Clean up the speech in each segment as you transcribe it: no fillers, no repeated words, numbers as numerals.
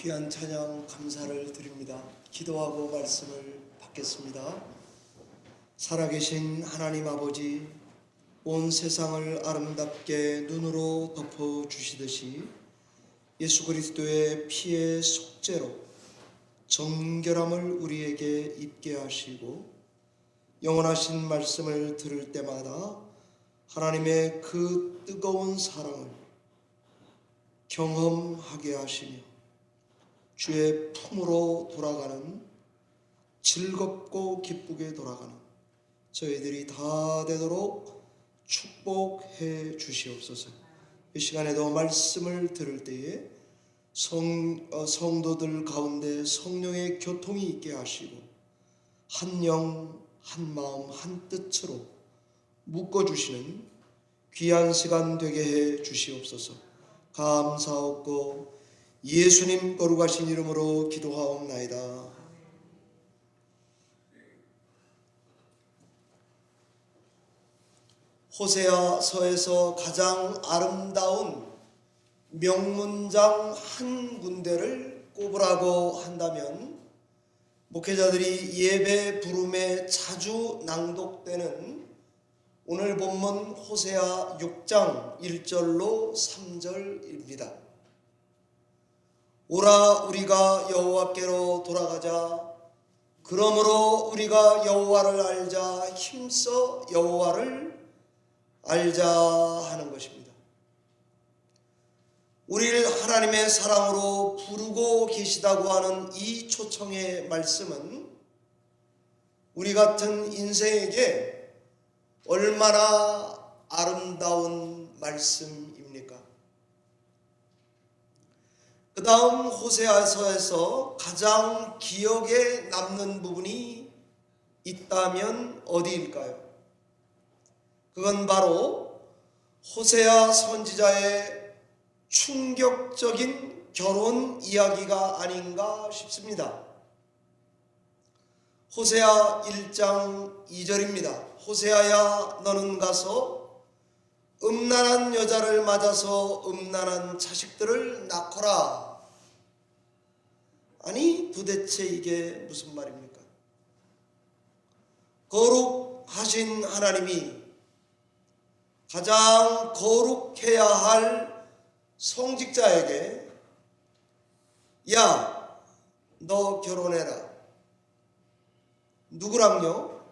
귀한 찬양 감사를 드립니다. 기도하고 말씀을 받겠습니다. 살아계신 하나님 아버지, 온 세상을 아름답게 눈으로 덮어주시듯이 예수 그리스도의 피의 속죄로 정결함을 우리에게 입게 하시고 영원하신 말씀을 들을 때마다 하나님의 그 뜨거운 사랑을 경험하게 하시며 주의 품으로 돌아가는, 즐겁고 기쁘게 돌아가는 저희들이 다 되도록 축복해 주시옵소서. 이 시간에도 말씀을 들을 때에 성도들 가운데 성령의 교통이 있게 하시고 한 영, 한 마음, 한 뜻으로 묶어주시는 귀한 시간 되게 해 주시옵소서. 감사하옵고 예수님 거룩하신 이름으로 기도하옵나이다. 호세아서에서 가장 아름다운 명문장 한 군데를 꼽으라고 한다면 목회자들이 예배 부름에 자주 낭독되는 오늘 본문 호세아 6장 1절로 3절입니다. 오라 우리가 여호와께로 돌아가자. 그러므로 우리가 여호와를 알자. 힘써 여호와를 알자 하는 것입니다. 우리를 하나님의 사랑으로 부르고 계시다고 하는 이 초청의 말씀은 우리 같은 인생에게 얼마나 아름다운 말씀입니까? 그 다음 호세아서에서 가장 기억에 남는 부분이 있다면 어디일까요? 그건 바로 호세아 선지자의 충격적인 결혼 이야기가 아닌가 싶습니다. 호세아 1장 2절입니다. 호세아야 너는 가서 음란한 여자를 맞아서 음란한 자식들을 낳거라. 아니 도대체 이게 무슨 말입니까? 거룩하신 하나님이 가장 거룩해야 할 성직자에게 야, 너 결혼해라. 누구랑요?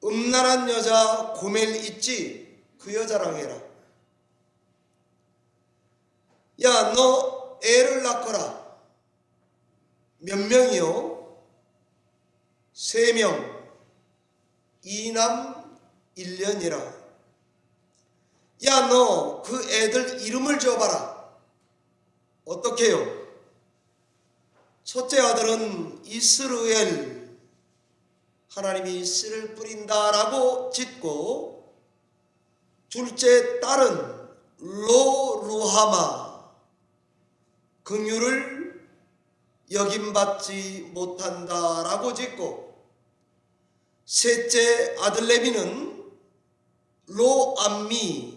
음란한 여자 고멜 있지? 그 여자랑 해라. 야, 너 애를 낳거라. 몇 명이요? 3명. 2남 1년이라. 야, 너 그 애들 이름을 지어봐라. 어떻게 해요? 첫째 아들은 이스르엘, 하나님이 씨를 뿌린다라고 짓고, 둘째 딸은 로루하마, 긍휼을 여김받지 못한다라고 짓고, 셋째 아들 레비는 로암미,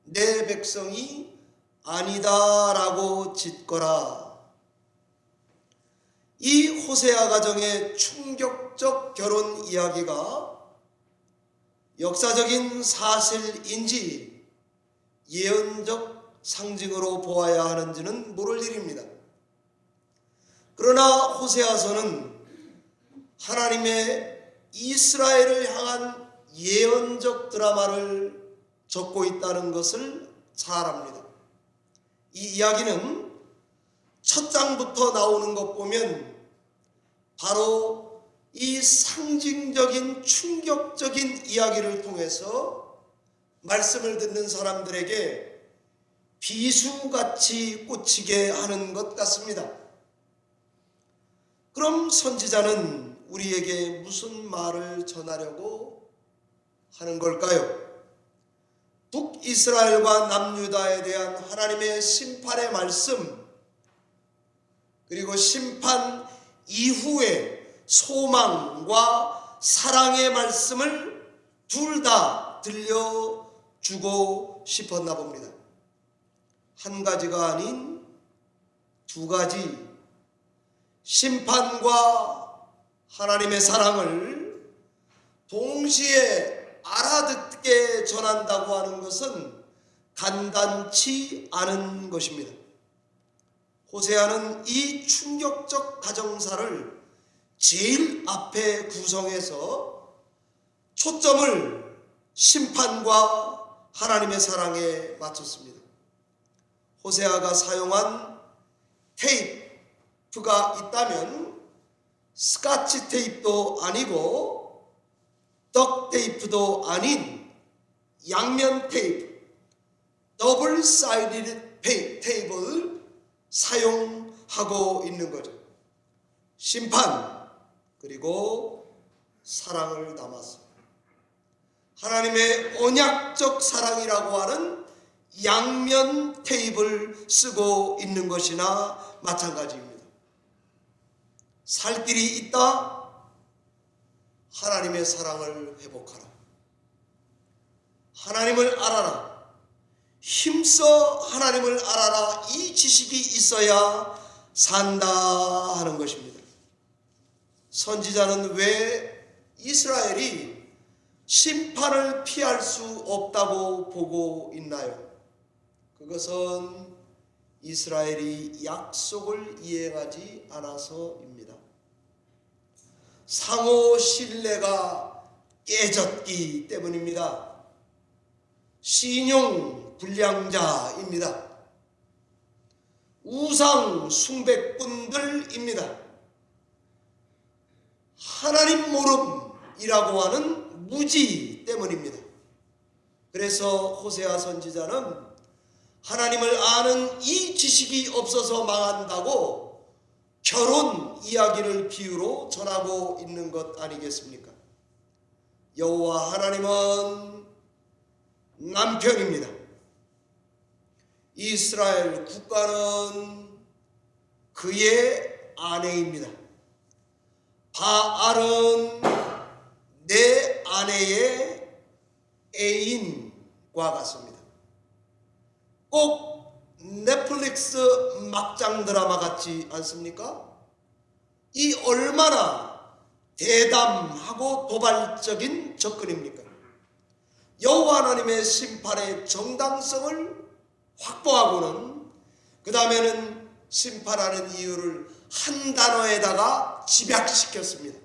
내 백성이 아니다라고 짓거라. 이 호세아 가정의 충격적 결혼 이야기가 역사적인 사실인지 예언적 상징으로 보아야 하는지는 모를 일입니다. 그러나 호세아서는 하나님의 이스라엘을 향한 예언적 드라마를 적고 있다는 것을 잘 압니다. 이 이야기는 첫 장부터 나오는 것 보면 바로 이 상징적인 충격적인 이야기를 통해서 말씀을 듣는 사람들에게 비수같이 꽂히게 하는 것 같습니다. 그럼 선지자는 우리에게 무슨 말을 전하려고 하는 걸까요? 북이스라엘과 남유다에 대한 하나님의 심판의 말씀, 그리고 심판 이후의 소망과 사랑의 말씀을 둘 다 들려주고 싶었나 봅니다. 한 가지가 아닌 두 가지 심판과 하나님의 사랑을 동시에 알아듣게 전한다고 하는 것은 간단치 않은 것입니다. 호세아는 이 충격적 가정사를 제일 앞에 구성해서 초점을 심판과 하나님의 사랑에 맞췄습니다. 호세아가 사용한 테이프가 있다면 스카치 테이프도 아니고 덕 테이프도 아닌 양면 테이프, 더블 사이디드 테이프를 사용하고 있는 거죠. 심판 그리고 사랑을 담아서 하나님의 언약적 사랑이라고 하는 양면 테이프를 쓰고 있는 것이나 마찬가지입니다. 살 길이 있다. 하나님의 사랑을 회복하라. 하나님을 알아라. 힘써 하나님을 알아라. 이 지식이 있어야 산다 하는 것입니다. 선지자는 왜 이스라엘이 심판을 피할 수 없다고 보고 있나요? 그것은 이스라엘이 약속을 이행하지 않아서입니다. 상호 신뢰가 깨졌기 때문입니다. 신용 불량자입니다. 우상 숭배꾼들입니다. 하나님 모름이라고 하는 무지 때문입니다. 그래서 호세아 선지자는 하나님을 아는 이 지식이 없어서 망한다고 결혼 이야기를 비유로 전하고 있는 것 아니겠습니까? 여호와 하나님은 남편입니다. 이스라엘 국가는 그의 아내입니다. 바알은 내 아내의 애인과 같습니다. 꼭 넷플릭스 막장 드라마 같지 않습니까? 이 얼마나 대담하고 도발적인 접근입니까? 여호와 하나님의 심판의 정당성을 확보하고는 그 다음에는 심판하는 이유를 한 단어에다가 집약시켰습니다.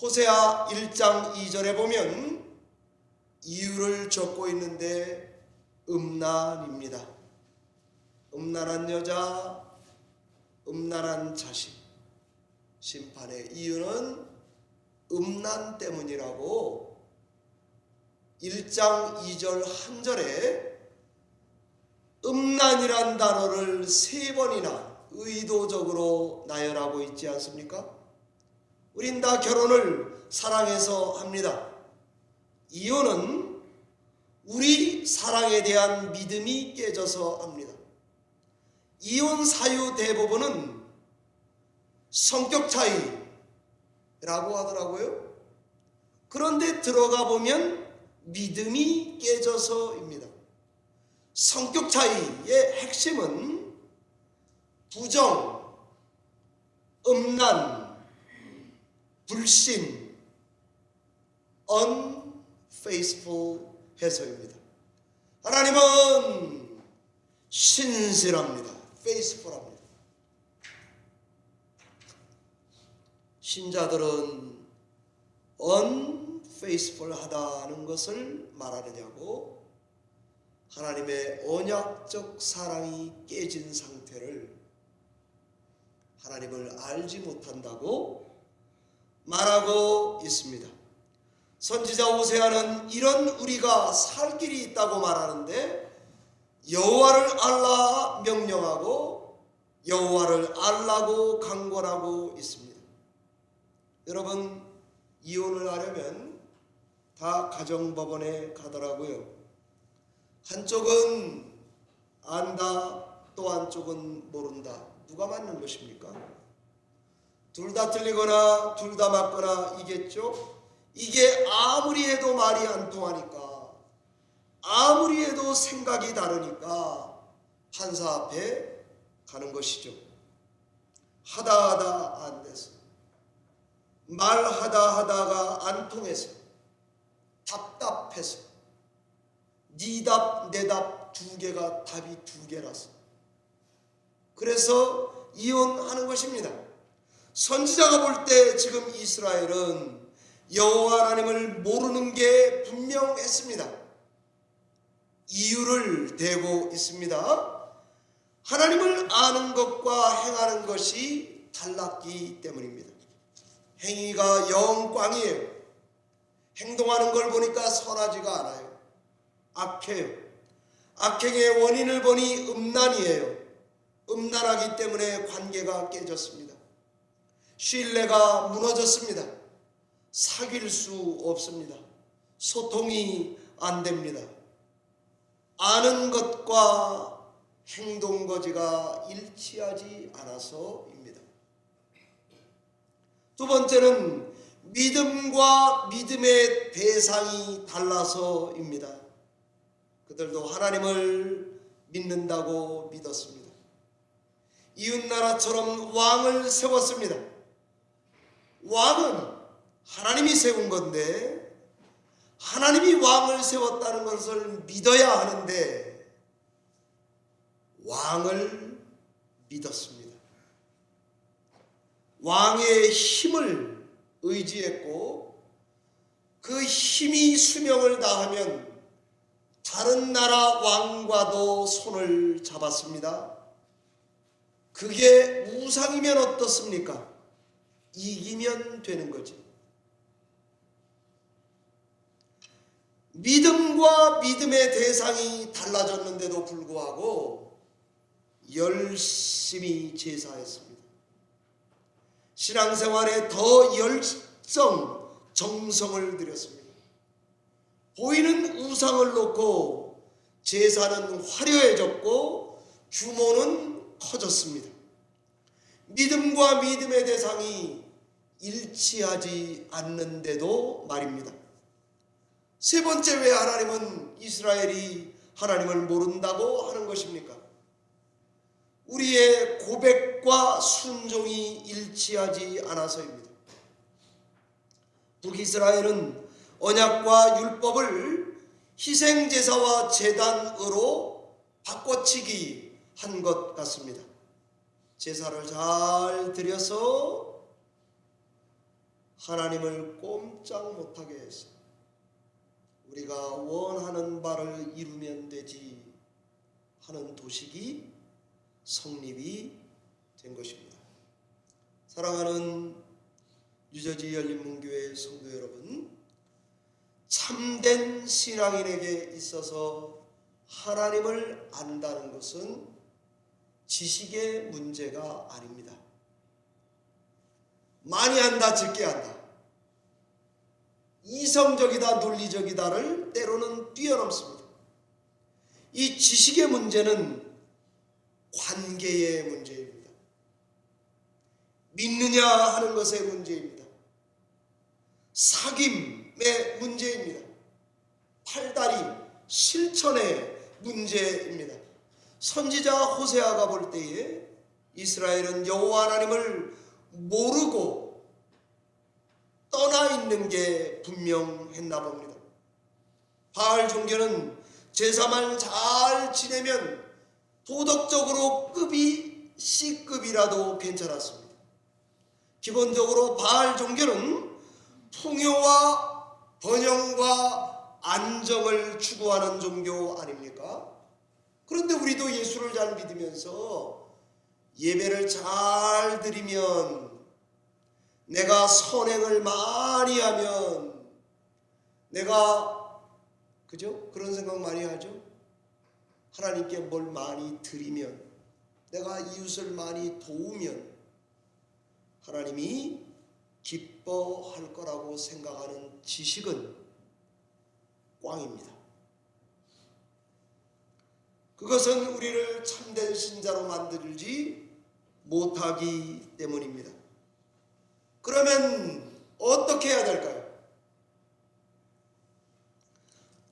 호세아 1장 2절에 보면 이유를 적고 있는데 음란입니다. 음란한 여자, 음란한 자식. 심판의 이유는 음란 때문이라고 1장 2절 한 절에 음란이란 단어를 3번이나 의도적으로 나열하고 있지 않습니까? 우린 다 결혼을 사랑해서 합니다. 이혼은 우리 사랑에 대한 믿음이 깨져서 합니다. 이혼 사유 대부분은 성격 차이라고 하더라고요. 그런데 들어가 보면 믿음이 깨져서입니다. 성격 차이의 핵심은 부정, 음란, 불신, unfaithful 해서입니다. 하나님은 신실합니다. faithful합니다. 신자들은 unfaithful하다는 것을 말하느냐고 하나님의 언약적 사랑이 깨진 상태를 하나님을 알지 못한다고 말하고 있습니다. 선지자 호세아는 이런 우리가 살 길이 있다고 말하는데 여호와를 알라 명령하고 여호와를 알라고 강권하고 있습니다. 여러분, 이혼을 하려면 다 가정법원에 가더라고요. 한쪽은 안다, 또 한쪽은 모른다. 누가 맞는 것입니까? 둘 다 틀리거나 둘 다 맞거나 이겠죠? 이게 아무리 해도 말이 안 통하니까, 아무리 해도 생각이 다르니까 판사 앞에 하는 것이죠. 하다 안 돼서, 말하다가 안 통해서, 답답해서, 네 답, 내 답 두 개가 답이 두 개라서, 그래서 이혼하는 것입니다. 선지자가 볼 때 지금 이스라엘은 여호와 하나님을 모르는 게 분명했습니다. 이유를 대고 있습니다. 하나님을 아는 것과 행하는 것이 달랐기 때문입니다. 행위가 영 꽝이에요. 행동하는 걸 보니까 선하지가 않아요. 악해요. 악행의 원인을 보니 음란이에요. 음란하기 때문에 관계가 깨졌습니다. 신뢰가 무너졌습니다. 사귈 수 없습니다. 소통이 안 됩니다. 아는 것과 행동 거지가 일치하지 않아서입니다. 두 번째는 믿음과 믿음의 대상이 달라서입니다. 그들도 하나님을 믿는다고 믿었습니다. 이웃나라처럼 왕을 세웠습니다. 왕은 하나님이 세운 건데 하나님이 왕을 세웠다는 것을 믿어야 하는데 왕을 믿었습니다. 왕의 힘을 의지했고 그 힘이 수명을 다하면 다른 나라 왕과도 손을 잡았습니다. 그게 우상이면 어떻습니까? 이기면 되는 거죠. 믿음과 믿음의 대상이 달라졌는데도 불구하고 열심히 제사했습니다. 신앙생활에 더 정성을 들였습니다. 보이는 우상을 놓고 제사는 화려해졌고 규모는 커졌습니다. 믿음과 믿음의 대상이 일치하지 않는데도 말입니다. 세 번째, 왜 하나님은 이스라엘이 하나님을 모른다고 하는 것입니까? 우리의 고백과 순종이 일치하지 않아서입니다. 북이스라엘은 언약과 율법을 희생제사와 제단으로 바꿔치기 한 것 같습니다. 제사를 잘 드려서 하나님을 꼼짝 못하게 해서 우리가 원하는 바를 이루면 되지 하는 도식이 성립이 된 것입니다. 사랑하는 뉴저지 열린문교회 성도 여러분, 참된 신앙인에게 있어서 하나님을 안다는 것은 지식의 문제가 아닙니다. 많이 안다, 적게 안다, 이성적이다, 논리적이다를 때로는 뛰어넘습니다. 이 지식의 문제는 관계의 문제입니다. 믿느냐 하는 것의 문제입니다. 사귐의 문제입니다. 팔다리, 실천의 문제입니다. 선지자 호세아가 볼 때에 이스라엘은 여호와 하나님을 모르고 떠나 있는 게 분명했나 봅니다. 바알 종교는 제사만 잘 지내면 도덕적으로 급이 C급이라도 괜찮았습니다. 기본적으로 바알 종교는 풍요와 번영과 안정을 추구하는 종교 아닙니까? 그런데 우리도 예수를 잘 믿으면서 예배를 잘 드리면, 내가 선행을 많이 하면, 내가 그죠? 그런 생각 많이 하죠? 하나님께 뭘 많이 드리면, 내가 이웃을 많이 도우면 하나님이 기뻐할 거라고 생각하는 지식은 꽝입니다. 그것은 우리를 참된 신자로 만들지 못하기 때문입니다. 그러면 어떻게 해야 될까요?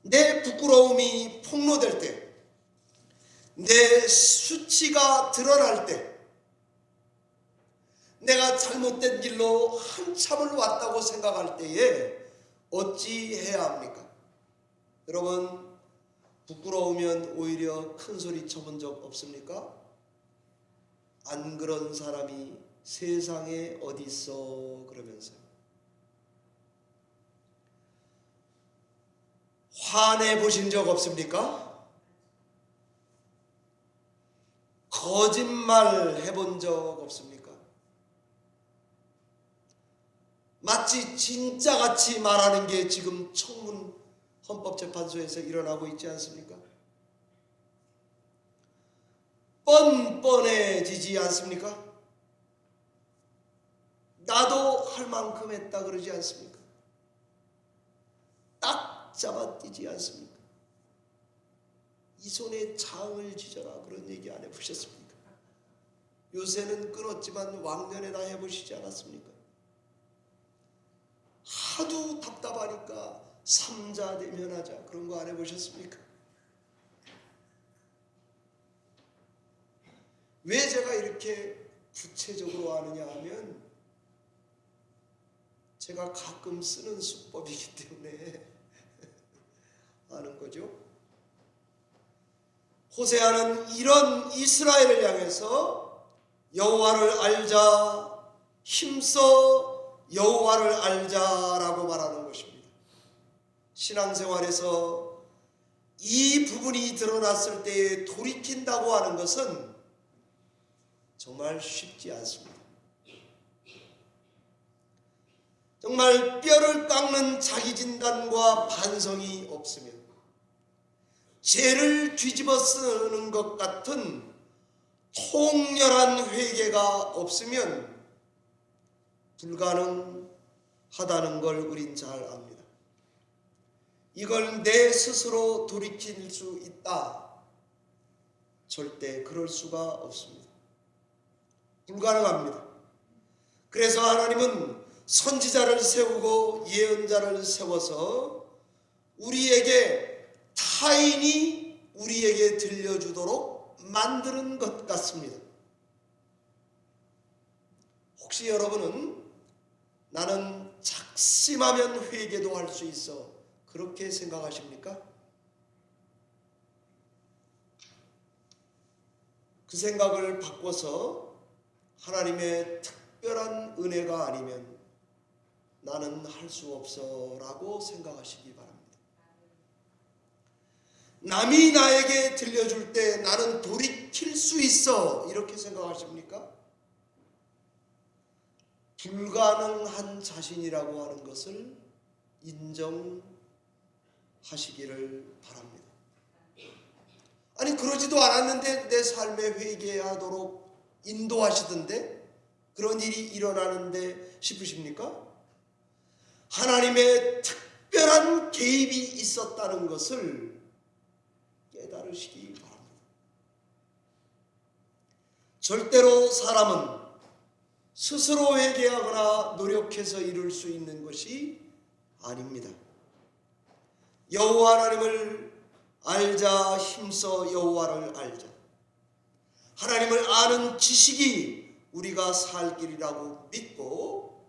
내 부끄러움이 폭로될 때, 내 수치가 드러날 때, 내가 잘못된 길로 한참을 왔다고 생각할 때에 어찌 해야 합니까? 여러분, 부끄러우면 오히려 큰 소리 쳐본 적 없습니까? 안 그런 사람이 세상에 어디 있어 그러면서요. 화내 보신 적 없습니까? 거짓말 해본 적 없습니까? 마치 진짜같이 말하는 게 지금 청문 헌법재판소에서 일어나고 있지 않습니까? 뻔뻔해지지 않습니까? 나도 할 만큼 했다 그러지 않습니까? 딱 잡아뛰지 않습니까? 이 손에 창을 쥐져라 그런 얘기 안 해보셨습니까? 요새는 끊었지만 왕년에 다 해보시지 않았습니까? 하도 답답하니까 삼자 대면하자 그런 거 안 해보셨습니까? 왜 제가 이렇게 구체적으로 하느냐 하면 제가 가끔 쓰는 수법이기 때문에 아는 거죠. 호세아는 이런 이스라엘을 향해서 여호와를 알자, 힘써 여호와를 알자라고 말하는 것입니다. 신앙생활에서 이 부분이 드러났을 때에 돌이킨다고 하는 것은 정말 쉽지 않습니다. 정말 뼈를 깎는 자기 진단과 반성이 없으면, 죄를 뒤집어 쓰는 것 같은 통렬한 회개가 없으면 불가능하다는 걸 우린 잘 압니다. 이걸 내 스스로 돌이킬 수 있다? 절대 그럴 수가 없습니다. 불가능합니다. 그래서 하나님은 선지자를 세우고 예언자를 세워서 우리에게 타인이 우리에게 들려주도록 만드는 것 같습니다. 혹시 여러분은 나는 작심하면 회개도 할 수 있어 그렇게 생각하십니까? 그 생각을 바꿔서 하나님의 특별한 은혜가 아니면 나는 할 수 없어 라고 생각하시기 바랍니다. 남이 나에게 들려줄 때 나는 돌이킬 수 있어 이렇게 생각하십니까? 불가능한 자신이라고 하는 것을 인정하시기를 바랍니다. 아니 그러지도 않았는데 내 삶에 회개하도록 인도하시던데 그런 일이 일어나는데 싶으십니까? 하나님의 특별한 개입이 있었다는 것을 깨달으시기 바랍니다. 절대로 사람은 스스로 회개하거나 노력해서 이룰 수 있는 것이 아닙니다. 여호와 하나님을 알자, 힘써 여호와를 알자. 하나님을 아는 지식이 우리가 살 길이라고 믿고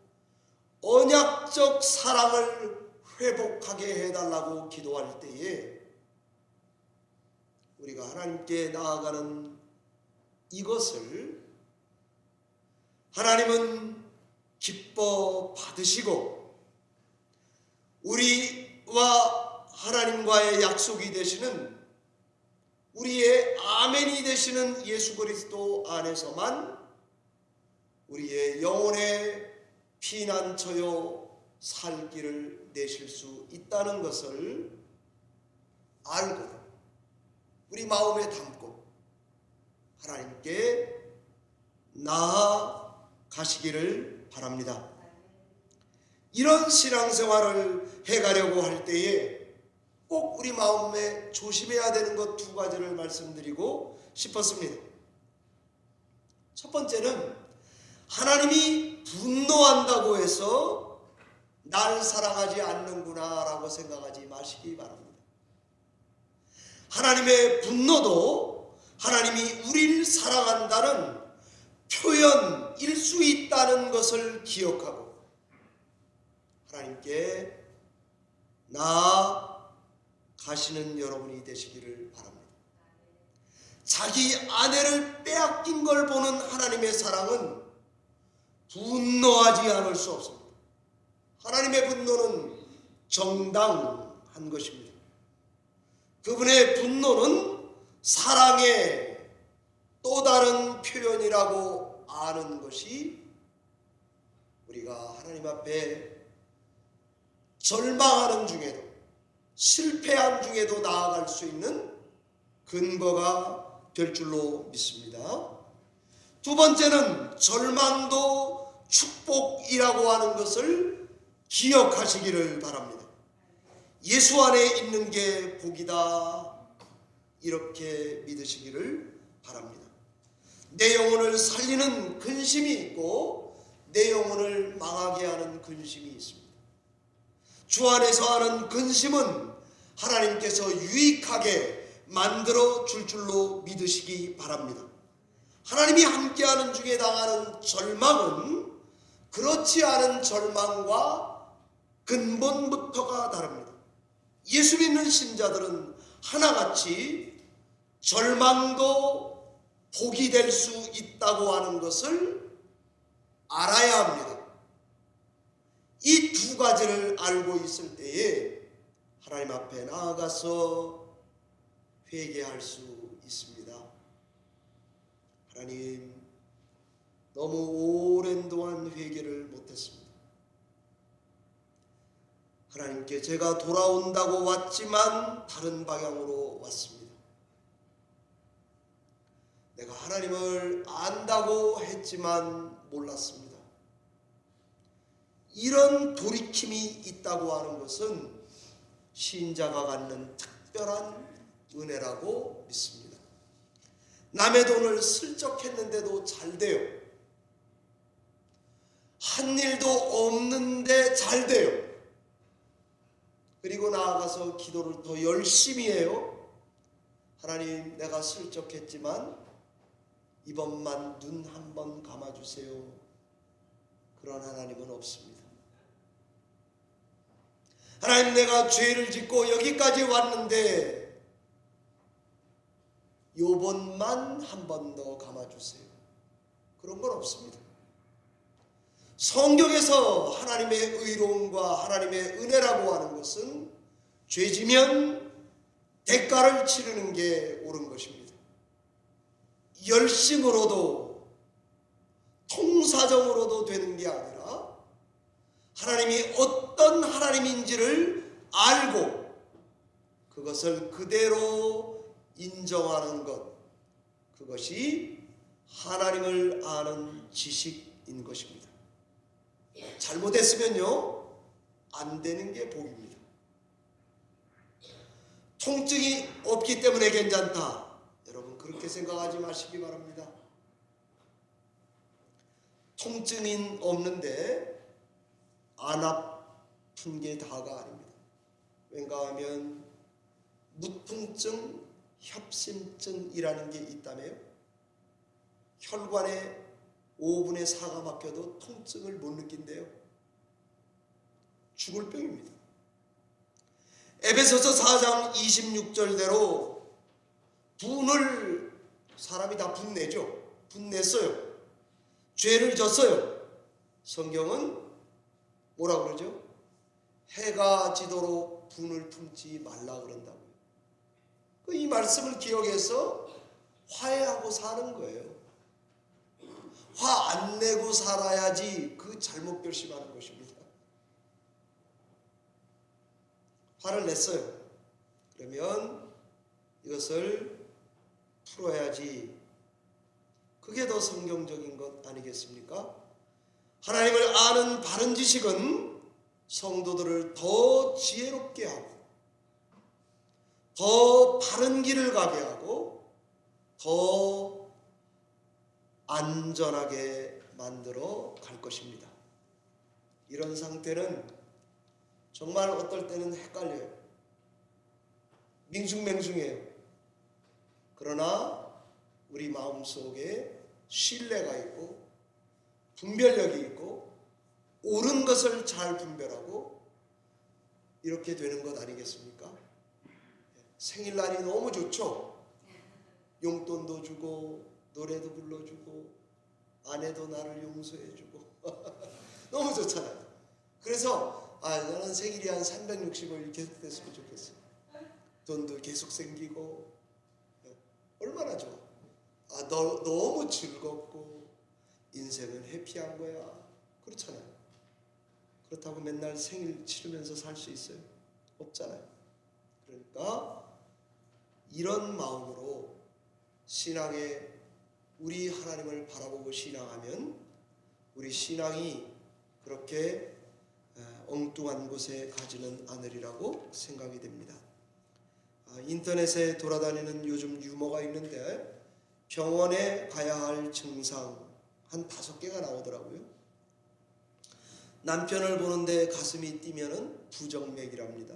언약적 사랑을 회복하게 해달라고 기도할 때에 우리가 하나님께 나아가는 이것을 하나님은 기뻐 받으시고 우리와 하나님과의 약속이 되시는 우리의 아멘이 되시는 예수 그리스도 안에서만 우리의 영혼의 피난처요 살 길을 내실 수 있다는 것을 알고 우리 마음에 담고 하나님께 나아가시기를 바랍니다. 이런 신앙생활을 해가려고 할 때에 꼭 우리 마음에 조심해야 되는 것 두 가지를 말씀드리고 싶었습니다. 첫 번째는 하나님이 분노한다고 해서 날 사랑하지 않는구나 라고 생각하지 마시기 바랍니다. 하나님의 분노도 하나님이 우리를 사랑한다는 표현일 수 있다는 것을 기억하고 하나님께 나아가시는 여러분이 되시기를 바랍니다. 자기 아내를 빼앗긴 걸 보는 하나님의 사랑은 분노하지 않을 수 없습니다. 하나님의 분노는 정당한 것입니다. 그분의 분노는 사랑의 또 다른 표현이라고 아는 것이 우리가 하나님 앞에 절망하는 중에도 실패한 중에도 나아갈 수 있는 근거가 될 줄로 믿습니다. 두 번째는 절망도 축복이라고 하는 것을 기억하시기를 바랍니다. 예수 안에 있는 게 복이다, 이렇게 믿으시기를 바랍니다. 내 영혼을 살리는 근심이 있고 내 영혼을 망하게 하는 근심이 있습니다. 주 안에서 하는 근심은 하나님께서 유익하게 만들어 줄 줄로 믿으시기 바랍니다. 하나님이 함께하는 중에 당하는 절망은 그렇지 않은 절망과 근본부터가 다릅니다. 예수 믿는 신자들은 하나같이 절망도 복이 될 수 있다고 하는 것을 알아야 합니다. 이 두 가지를 알고 있을 때에 하나님 앞에 나아가서 회개할 수 있습니다. 하나님, 너무 오랜 동안 회개를 못했습니다. 하나님께 제가 돌아온다고 왔지만 다른 방향으로 왔습니다. 내가 하나님을 안다고 했지만 몰랐습니다. 이런 돌이킴이 있다고 하는 것은 신자가 갖는 특별한 은혜라고 믿습니다. 남의 돈을 슬쩍 했는데도 잘 돼요. 한 일도 없는데 잘 돼요. 그리고 나아가서 기도를 더 열심히 해요. 하나님, 내가 슬쩍 했지만 이번만 눈 한 번 감아주세요. 그런 하나님은 없습니다. 하나님, 내가 죄를 짓고 여기까지 왔는데 요번만 한 번 더 감아주세요. 그런 건 없습니다. 성경에서 하나님의 의로움과 하나님의 은혜라고 하는 것은 죄지면 대가를 치르는 게 옳은 것입니다. 열심으로도 통사정으로도 되는 게 아니라 하나님이 어떤 하나님인지를 알고 그것을 그대로 인정하는 것, 그것이 하나님을 아는 지식인 것입니다. 잘못했으면요, 안 되는 게 복입니다. 통증이 없기 때문에 괜찮다, 여러분 그렇게 생각하지 마시기 바랍니다. 통증이 없는데 안 아픈 게 다가 아닙니다. 왠가 하면 무통증 협심증이라는 게 있다며요. 혈관에 5분의 4가 막혀도 통증을 못 느낀대요. 죽을 병입니다. 에베소서 4장 26절대로 분을 사람이 다 분내죠. 분냈어요. 죄를 졌어요. 성경은 뭐라 그러죠? 해가 지도록 분을 품지 말라 그런다고요. 이 말씀을 기억해서 화해하고 사는 거예요. 화 안 내고 살아야지 그 잘못 결심하는 것입니다. 화를 냈어요. 그러면 이것을 풀어야지. 그게 더 성경적인 것 아니겠습니까? 하나님을 아는 바른 지식은 성도들을 더 지혜롭게 하고 더 바른 길을 가게 하고 더 안전하게 만들어 갈 것입니다. 이런 상태는 정말 어떨 때는 헷갈려요. 밍숭맹숭해요. 그러나 우리 마음속에 신뢰가 있고 분별력이 있고 옳은 것을 잘 분별하고 이렇게 되는 것 아니겠습니까? 생일날이 너무 좋죠. 용돈도 주고 노래도 불러주고 아내도 나를 용서해주고 너무 좋잖아요. 그래서 나는 생일이 한 365일 계속 됐으면 좋겠어. 돈도 계속 생기고 얼마나 좋아. 너무 즐겁고 인생은 해피한 거야. 그렇잖아요. 그렇다고 맨날 생일 치르면서 살 수 있어요? 없잖아요. 그러니까 이런 마음으로 신앙에 우리 하나님을 바라보고 신앙하면 우리 신앙이 그렇게 엉뚱한 곳에 가지는 않으리라고 생각이 됩니다. 인터넷에 돌아다니는 요즘 유머가 있는데 병원에 가야 할 증상 한 5개가 나오더라고요. 남편을 보는데 가슴이 뛰면은 부정맥이랍니다.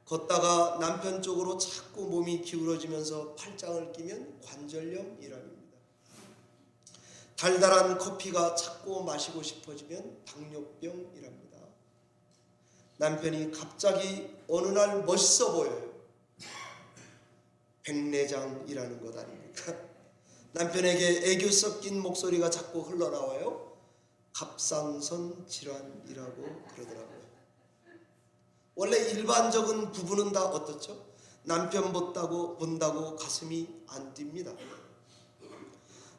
걷다가 남편 쪽으로 자꾸 몸이 기울어지면서 팔짱을 끼면 관절염이랍니다. 달달한 커피가 자꾸 마시고 싶어지면 당뇨병이랍니다. 남편이 갑자기 어느 날 멋있어 보여요. 백내장이라는 것 아닙니까? 남편에게 애교 섞인 목소리가 자꾸 흘러나와요. 갑상선 질환이라고 그러더라고요. 원래 일반적인 부부는 다 어떻죠? 남편 본다고 가슴이 안 뜁니다.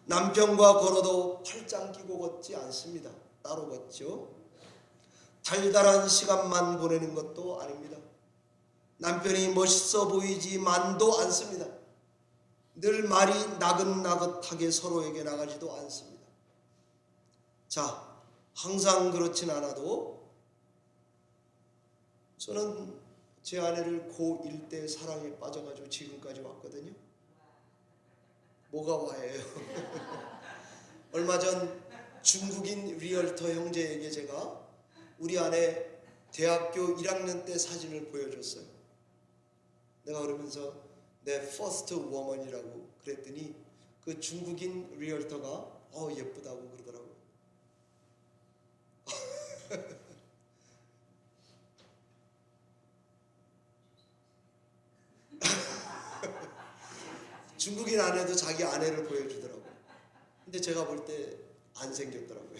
남편과 걸어도 팔짱 끼고 걷지 않습니다. 따로 걷죠. 달달한 시간만 보내는 것도 아닙니다. 남편이 멋있어 보이지만도 않습니다. 늘 말이 나긋나긋하게 서로에게 나가지도 않습니다. 자, 항상 그렇진 않아도 저는 제 아내를 고1 때 사랑에 빠져가지고 지금까지 왔거든요. 뭐가 와예요? 얼마 전 중국인 리얼터 형제에게 제가 우리 아내 대학교 1학년 때 사진을 보여줬어요. 내가 그러면서 내 퍼스트 워먼이라고 그랬더니 그 중국인 리얼터가 예쁘다고 그러더라고요. 중국인 아내도 자기 아내를 보여주더라고요. 근데 제가 볼 때 안 생겼더라고요.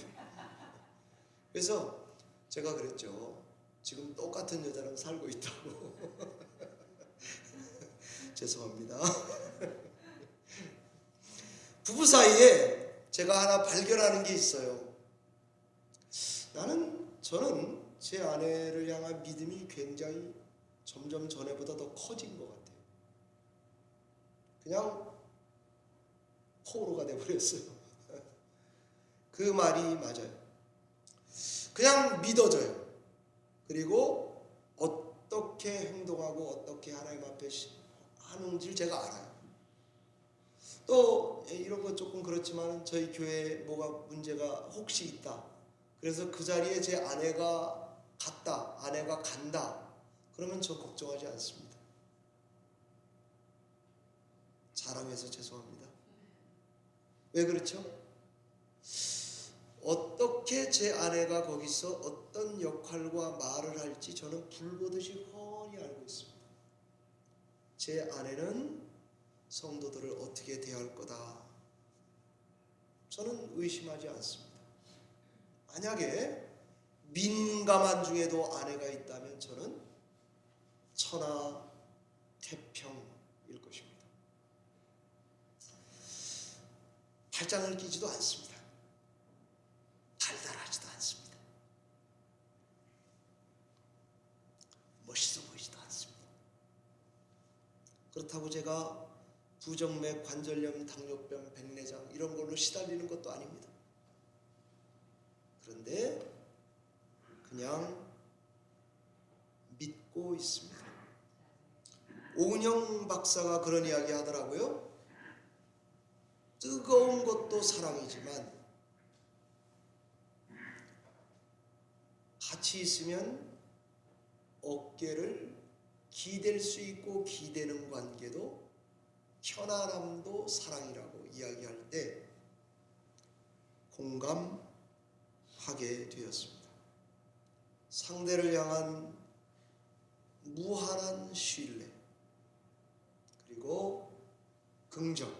그래서 제가 그랬죠. 지금 똑같은 여자랑 살고 있다고. 죄송합니다. 부부 사이에 제가 하나 발견하는 게 있어요. 저는 제 아내를 향한 믿음이 굉장히 점점 전에보다 더 커진 것 같아요. 그냥 포로가 돼버렸어요. 그 말이 맞아요. 그냥 믿어져요. 그리고 어떻게 행동하고 어떻게 하나님 앞에 하는지를 제가 알아요. 또 이런 거 조금 그렇지만 저희 교회에 뭐가 문제가 혹시 있다. 그래서 그 자리에 제 아내가 갔다, 아내가 간다. 그러면 저 걱정하지 않습니다. 자랑해서 죄송합니다. 왜 그렇죠? 어떻게 제 아내가 거기서 어떤 역할과 말을 할지 저는 불보듯이 훤히 알고 있습니다. 제 아내는 성도들을 어떻게 대할 거다. 저는 의심하지 않습니다. 만약에 민감한 중에도 아내가 있다면 저는 천하태평일 것입니다. 팔짱을 끼지도 않습니다. 달달하지도 않습니다. 멋있어 보이지도 않습니다. 그렇다고 제가 부정맥, 관절염, 당뇨병, 백내장 이런 걸로 시달리는 것도 아닙니다. 그런데 그냥 믿고 있습니다. 오은영 박사가 그런 이야기 하더라고요. 뜨거운 것도 사랑이지만 같이 있으면 어깨를 기댈 수 있고 기대는 관계도 편안함도 사랑이라고 이야기할 때 공감하게 되었습니다. 상대를 향한 무한한 신뢰, 그리고 긍정,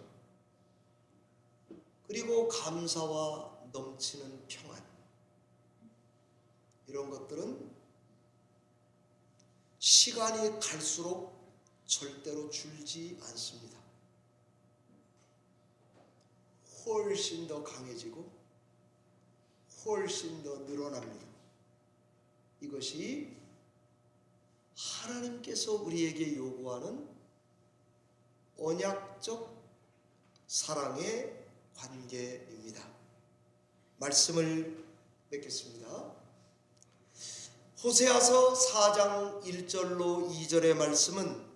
그리고 감사와 넘치는 평안, 이런 것들은 시간이 갈수록 절대로 줄지 않습니다. 훨씬 더 강해지고 훨씬 더 늘어납니다. 이것이 하나님께서 우리에게 요구하는 언약적 사랑의 관계입니다. 말씀을 맺겠습니다. 호세아서 4장 1절로 2절의 말씀은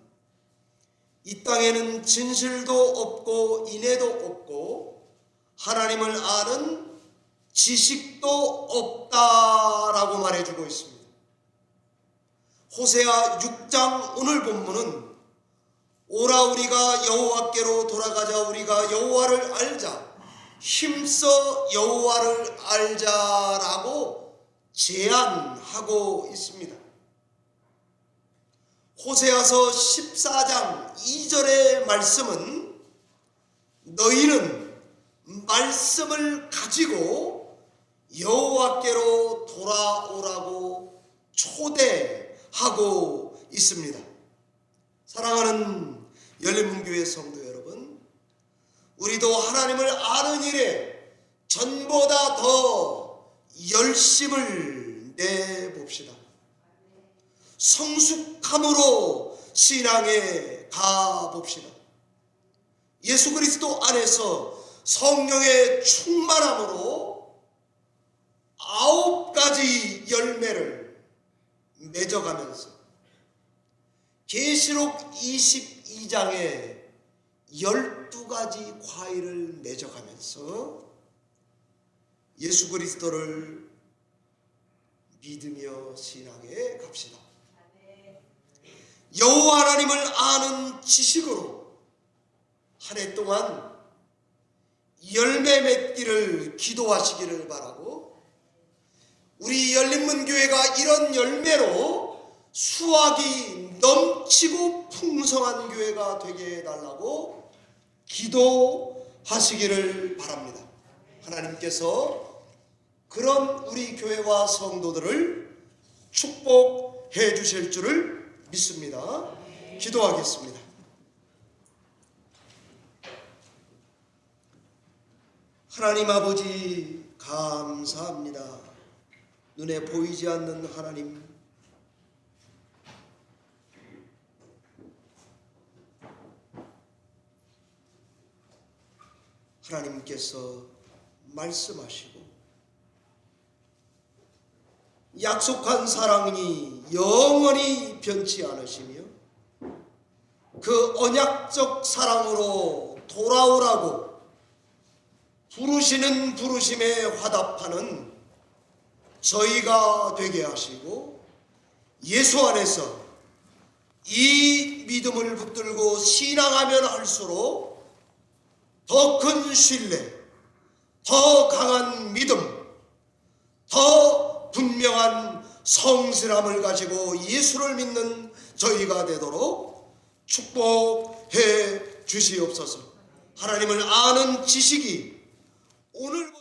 이 땅에는 진실도 없고 인애도 없고 하나님을 아는 지식도 없다라고 말해주고 있습니다. 호세아 6장 오늘 본문은 오라 우리가 여호와께로 돌아가자, 우리가 여호와를 알자, 힘써 여호와를 알자라고 제안하고 있습니다. 호세아서 14장 2절의 말씀은 너희는 말씀을 가지고 여호와께로 돌아오라고 초대하고 있습니다. 사랑하는 열린문교회 성도 여러분, 우리도 하나님을 아는 일에 전보다 더 열심을 내봅시다. 성숙함으로 신앙에 가봅시다. 예수 그리스도 안에서 성령의 충만함으로 9가지 열매를 맺어가면서 계시록 22장에 12가지 과일을 맺어가면서 예수 그리스도를 믿으며 신앙에 갑시다. 여호와 하나님을 아는 지식으로 한 해 동안 열매 맺기를 기도하시기를 바라고, 우리 열린문교회가 이런 열매로 수확이 넘치고 풍성한 교회가 되게 해달라고 기도하시기를 바랍니다. 하나님께서 그런 우리 교회와 성도들을 축복해 주실 줄을 믿습니다. 기도하겠습니다. 하나님 아버지, 감사합니다. 눈에 보이지 않는 하나님, 하나님께서 말씀하시고 약속한 사랑이 영원히 변치 않으시며 그 언약적 사랑으로 돌아오라고 부르시는 부르심에 화답하는 저희가 되게 하시고, 예수 안에서 이 믿음을 붙들고 신앙하면 할수록 더 큰 신뢰, 더 강한 믿음, 더 분명한 성실함을 가지고 예수를 믿는 저희가 되도록 축복해 주시옵소서. 하나님을 아는 지식이 오늘부터